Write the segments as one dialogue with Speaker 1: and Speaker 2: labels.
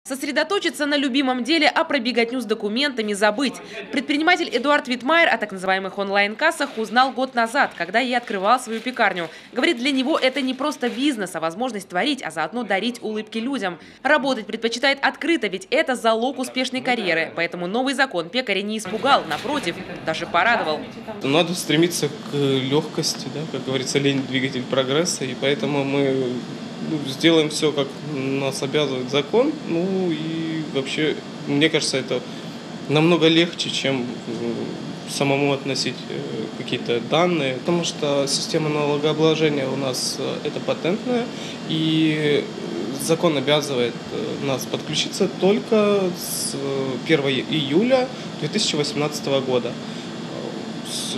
Speaker 1: Сосредоточиться на любимом деле, а про беготню с документами забыть. Предприниматель Эдуард Витмайер о так называемых онлайн-кассах узнал год назад, когда и открывал свою пекарню. Говорит, для него это не просто бизнес, а возможность творить, а заодно дарить улыбки людям. Работать предпочитает открыто, ведь это залог успешной карьеры. Поэтому новый закон пекаря не испугал, напротив, даже порадовал.
Speaker 2: Надо стремиться к легкости, да, как говорится, лень – двигатель прогресса, и поэтому мы сделаем все, как нас обязывает закон. Ну и вообще, мне кажется, это намного легче, чем самому относить какие-то данные, потому что система налогообложения у нас это патентная, и закон обязывает нас подключиться только с 1 июля 2018 года,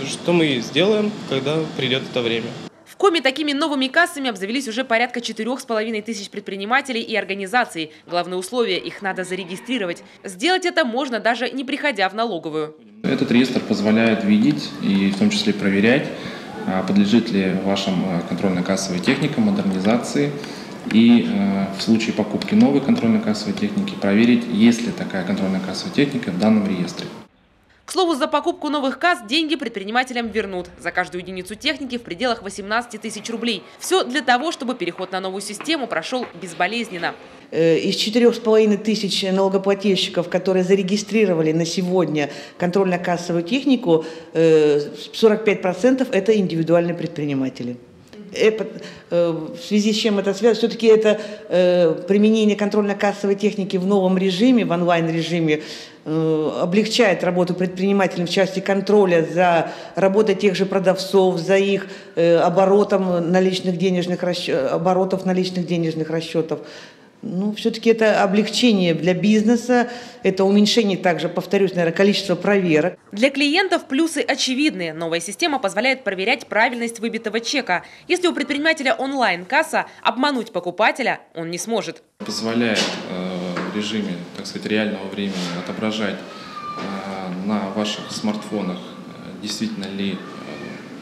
Speaker 2: что мы сделаем, когда придет это время.
Speaker 1: В Коми такими новыми кассами обзавелись уже порядка 4500 предпринимателей и организаций. Главное условие – их надо зарегистрировать. Сделать это можно, даже не приходя в налоговую.
Speaker 3: Этот реестр позволяет видеть и в том числе проверять, подлежит ли вашим контрольно-кассовой технике модернизации. И в случае покупки новой контрольно-кассовой техники проверить, есть ли такая контрольно-кассовая техника в данном реестре.
Speaker 1: К слову, за покупку новых касс деньги предпринимателям вернут. За каждую единицу техники в пределах 18 тысяч рублей. Все для того, чтобы переход на новую систему прошел безболезненно.
Speaker 4: Из 4500 налогоплательщиков, которые зарегистрировали на сегодня контрольно-кассовую технику, 45% это индивидуальные предприниматели. В связи с чем это связано? Все-таки это применение контрольно-кассовой техники в новом режиме, в онлайн-режиме, облегчает работу предпринимателям в части контроля за работой тех же продавцов, за их оборотов наличных денежных расчетов. Ну, все-таки это облегчение для бизнеса, это уменьшение также, повторюсь, наверное, количества проверок.
Speaker 1: Для клиентов плюсы очевидные. Новая система позволяет проверять правильность выбитого чека. Если у предпринимателя онлайн-касса, обмануть покупателя он не сможет.
Speaker 3: Позволяет в режиме, так сказать, реального времени отображать на ваших смартфонах, действительно ли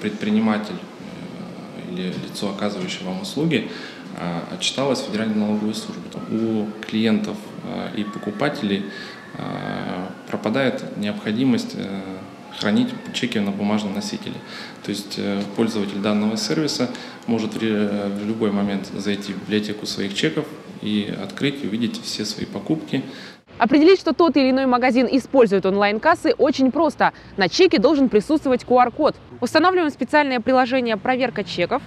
Speaker 3: предприниматель или лицо, оказывающее вам услуги, отчиталась Федеральная налоговая служба. У клиентов и покупателей пропадает необходимость хранить чеки на бумажном носителе. То есть пользователь данного сервиса может в любой момент зайти в библиотеку своих чеков и открыть и увидеть все свои покупки.
Speaker 1: Определить, что тот или иной магазин использует онлайн-кассы, очень просто. На чеке должен присутствовать QR-код. Устанавливаем специальное приложение «Проверка чеков»,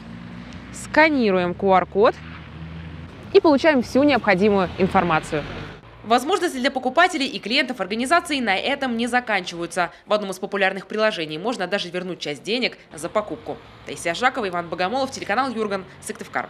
Speaker 1: сканируем QR-код и получаем всю необходимую информацию. Возможности для покупателей и клиентов организации на этом не заканчиваются. В одном из популярных приложений можно даже вернуть часть денег за покупку. Таисия Жакова, Иван Богомолов, телеканал Юрган, Сыктывкар.